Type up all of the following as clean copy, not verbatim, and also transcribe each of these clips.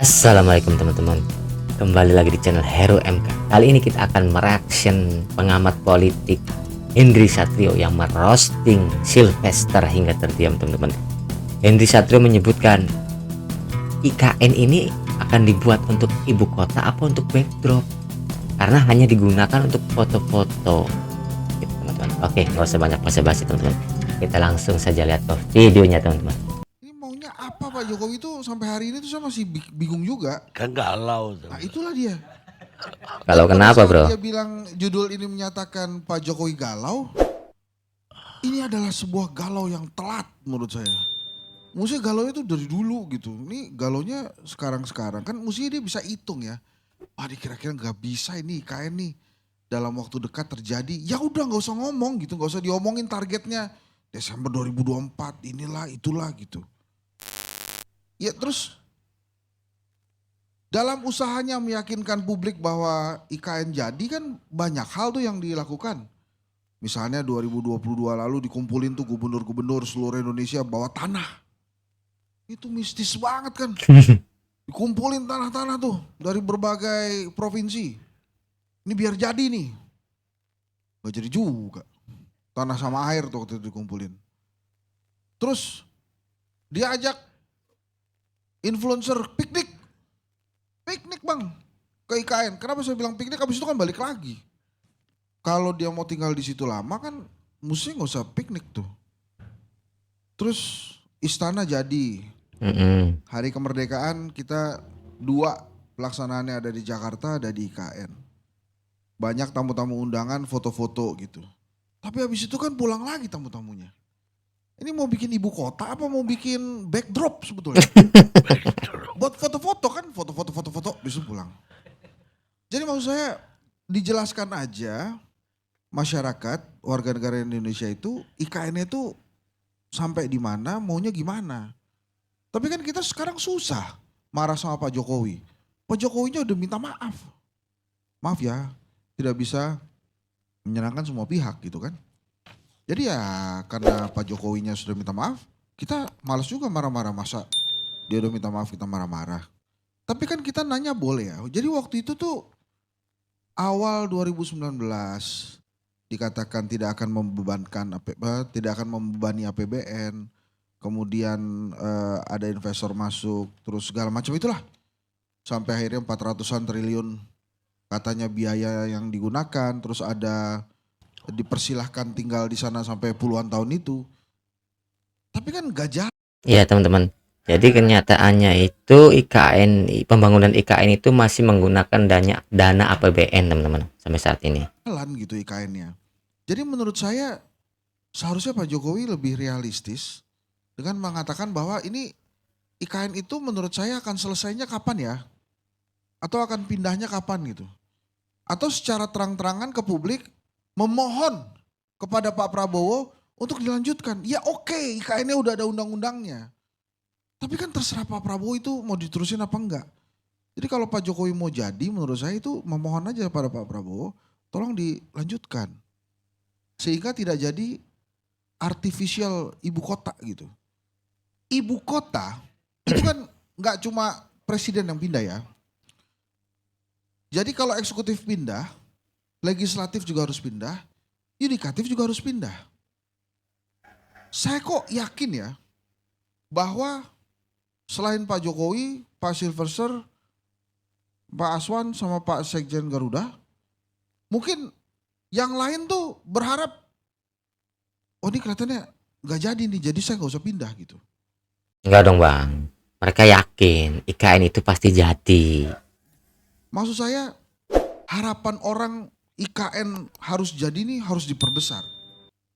Assalamualaikum teman-teman, kembali lagi di channel Hero MK. Kali ini kita akan mereaction pengamat politik Henry Satrio yang merosting Sylvester hingga terdiam teman-teman. Henry Satrio menyebutkan IKN ini akan dibuat untuk ibu kota apa untuk backdrop, karena hanya digunakan untuk foto-foto gitu, teman-teman. Oke, nggak usah banyak basa-basi teman-teman, kita langsung saja lihat ke videonya teman-teman. Ini maunya apa Pak Jokowi itu sampai hari ini tuh saya masih bingung juga. Kan galau tuh. Nah itulah dia. Kalau Dan pada kenapa saat bro? dia bilang judul ini menyatakan Pak Jokowi galau, ini adalah sebuah galau yang telat menurut saya. Mestinya galau itu dari dulu gitu. Ini galaunya sekarang-sekarang. Kan mestinya dia bisa hitung ya. Wah ini kira-kira gak bisa ini IKN nih. Dalam waktu dekat terjadi. Ya udah gak usah ngomong gitu. Gak usah diomongin targetnya. Desember 2024 inilah itulah gitu. Ya terus dalam usahanya meyakinkan publik bahwa IKN jadi kan banyak hal tuh yang dilakukan. Misalnya 2022 lalu dikumpulin tuh gubernur-gubernur seluruh Indonesia bawa tanah. Itu mistis banget kan. Dikumpulin tanah-tanah tuh dari berbagai provinsi. Ini biar jadi nih. Gak jadi juga. Tanah sama air tuh waktu itu dikumpulin. Terus dia ajak influencer piknik. Piknik bang ke IKN. Kenapa saya bilang piknik? Habis itu kan balik lagi. Kalau dia mau tinggal di situ lama kan mesti nggak usah piknik tuh. Terus istana jadi. Hari kemerdekaan kita 2 pelaksanaannya ada di Jakarta, ada di IKN. Banyak tamu-tamu undangan, foto-foto gitu. Tapi habis itu kan pulang lagi tamu-tamunya. Ini mau bikin ibu kota apa mau bikin backdrop sebetulnya? Buat foto-foto kan, foto-foto, besok pulang. Jadi maksud saya dijelaskan aja masyarakat, warga negara Indonesia itu IKN itu sampai di mana, maunya gimana. Tapi kan kita sekarang susah marah sama Pak Jokowi. Pak Jokowinya udah minta maaf. Maaf ya, tidak bisa menyenangkan semua pihak gitu kan. Jadi ya karena Pak Jokowinya sudah minta maaf, kita malas juga marah-marah, masa dia udah minta maaf kita marah-marah. Tapi kan kita nanya boleh ya. Jadi waktu itu tuh awal 2019 dikatakan tidak akan membebani APBN. Kemudian ada investor masuk, terus segala macam itulah. Sampai akhirnya 400-an triliun katanya biaya yang digunakan, terus ada dipersilahkan tinggal di sana sampai puluhan tahun itu. Tapi kan gak jalan. Iya teman-teman, jadi kenyataannya itu IKN, pembangunan IKN itu masih menggunakan dana APBN teman-teman sampai saat ini. Gitu IKN-nya. Jadi menurut saya seharusnya Pak Jokowi lebih realistis dengan mengatakan bahwa ini IKN itu menurut saya akan selesainya kapan ya? Atau akan pindahnya kapan gitu? Atau secara terang-terangan ke publik memohon kepada Pak Prabowo untuk dilanjutkan. Ya oke, IKN-nya udah ada undang-undangnya. Tapi kan terserah Pak Prabowo itu mau diterusin apa enggak. Jadi kalau Pak Jokowi mau jadi menurut saya itu memohon aja pada Pak Prabowo tolong dilanjutkan. Sehingga tidak jadi artificial ibu kota gitu. Ibu kota itu kan enggak cuma presiden yang pindah ya. Jadi kalau eksekutif pindah, legislatif juga harus pindah, yudikatif juga harus pindah. Saya kok yakin ya bahwa selain Pak Jokowi, Pak Sylvester, Pak Aswan sama Pak Sekjen Garuda, mungkin yang lain tuh berharap, oh ini kelihatannya gak jadi nih, jadi saya gak usah pindah gitu. Enggak dong bang, mereka yakin IKN itu pasti jadi. Maksud saya harapan orang IKN harus jadi nih harus diperbesar.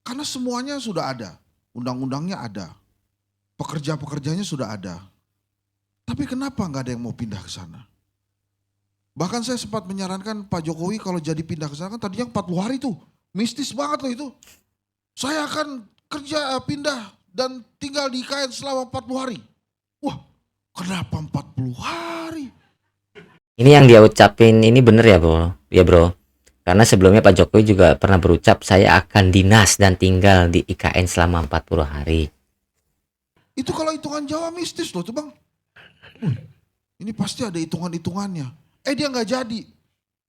Karena semuanya sudah ada, undang-undangnya ada, pekerja-pekerjanya sudah ada. Tapi kenapa nggak ada yang mau pindah ke sana? Bahkan saya sempat menyarankan Pak Jokowi kalau jadi pindah ke sana kan tadinya 40 hari tuh. Mistis banget loh itu. Saya akan kerja pindah dan tinggal di IKN selama 40 hari. Wah, kenapa 40 hari? Ini yang dia ucapin ini bener ya bro? Ya bro. Karena sebelumnya Pak Jokowi juga pernah berucap saya akan dinas dan tinggal di IKN selama 40 hari. Itu kalau hitungan Jawa mistis loh tuh bang. Ini pasti ada hitungan-hitungannya. Dia nggak jadi.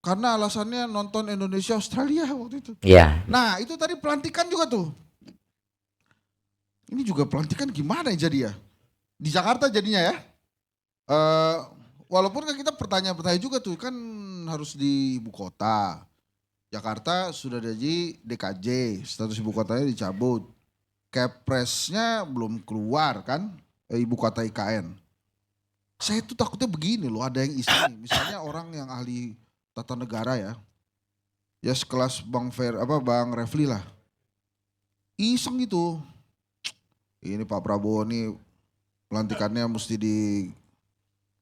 Karena alasannya nonton Indonesia Australia waktu itu. Iya. Nah itu tadi pelantikan juga tuh. Ini juga pelantikan gimana ya jadi ya? Di Jakarta jadinya ya. Walaupun kan kita pertanyaan-pertanyaan juga tuh kan harus di ibu kota. Jakarta sudah jadi DKJ, status ibu kotanya dicabut. Kepresnya belum keluar kan, ibu kota IKN. Saya tuh takutnya begini loh, ada yang iseng nih. Misalnya orang yang ahli tata negara ya sekelas Bang Refli lah. Iseng gitu. Ini Pak Prabowo nih pelantikannya mesti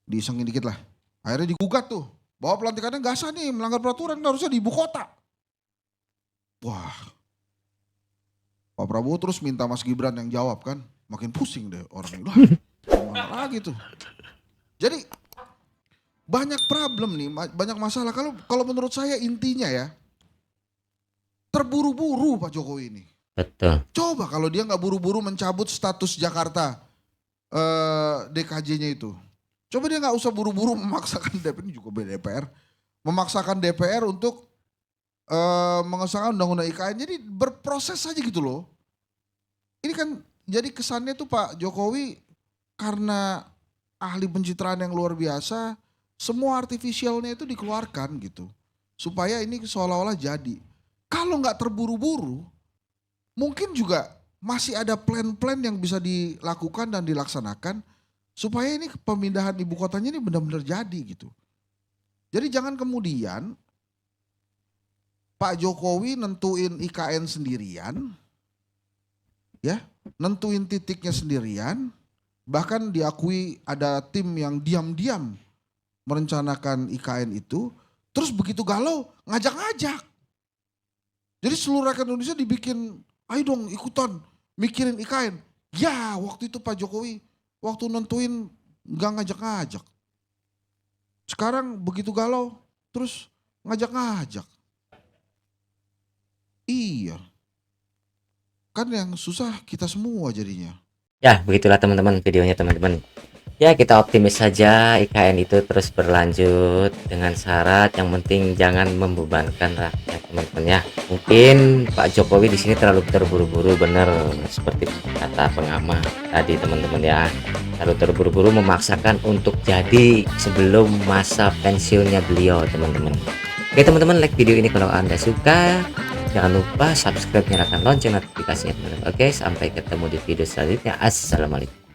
diisengin dikit lah. Akhirnya digugat tuh. Bahwa pelantikannya nggak sah nih, melanggar peraturan, harusnya di ibu kota. Wah. Pak Prabowo terus minta Mas Gibran yang jawab kan. Makin pusing deh orang ini. Gimana lagi tuh. Jadi banyak problem nih, banyak masalah. Kalau menurut saya intinya ya, terburu-buru Pak Jokowi ini. Betul. Coba kalau dia nggak buru-buru mencabut status Jakarta DKJ-nya itu. Coba dia nggak usah buru-buru memaksakan DPR, ini juga DPR, memaksakan DPR untuk mengesahkan undang-undang IKN. Jadi berproses saja gitu loh. Ini kan jadi kesannya tuh Pak Jokowi karena ahli pencitraan yang luar biasa, semua artifisialnya itu dikeluarkan gitu. Supaya ini seolah-olah jadi. Kalau nggak terburu-buru, mungkin juga masih ada plan-plan yang bisa dilakukan dan dilaksanakan supaya ini pemindahan ibu kotanya ini benar-benar jadi gitu. Jadi jangan kemudian Pak Jokowi nentuin IKN sendirian, ya, nentuin titiknya sendirian, bahkan diakui ada tim yang diam-diam merencanakan IKN itu, terus begitu galau ngajak-ngajak. Jadi seluruh rakyat Indonesia dibikin, ayo dong ikutan mikirin IKN. Ya waktu itu Pak Jokowi waktu nentuin nggak ngajak-ngajak. Sekarang begitu galau terus ngajak-ngajak. Iya. Kan yang susah kita semua jadinya. Ya, begitulah teman-teman videonya teman-teman. Ya, kita optimis saja IKN itu terus berlanjut dengan syarat yang penting jangan membebankan rakyat teman-teman ya. Mungkin Pak Jokowi di sini terlalu terburu-buru, bener seperti kata pengamat tadi teman-teman ya. Terlalu terburu-buru memaksakan untuk jadi sebelum masa pensiunnya beliau teman-teman. Oke teman-teman, like video ini kalau Anda suka. Jangan lupa subscribe, nyalakan lonceng notifikasinya teman-teman. Oke, sampai ketemu di video selanjutnya. Assalamualaikum.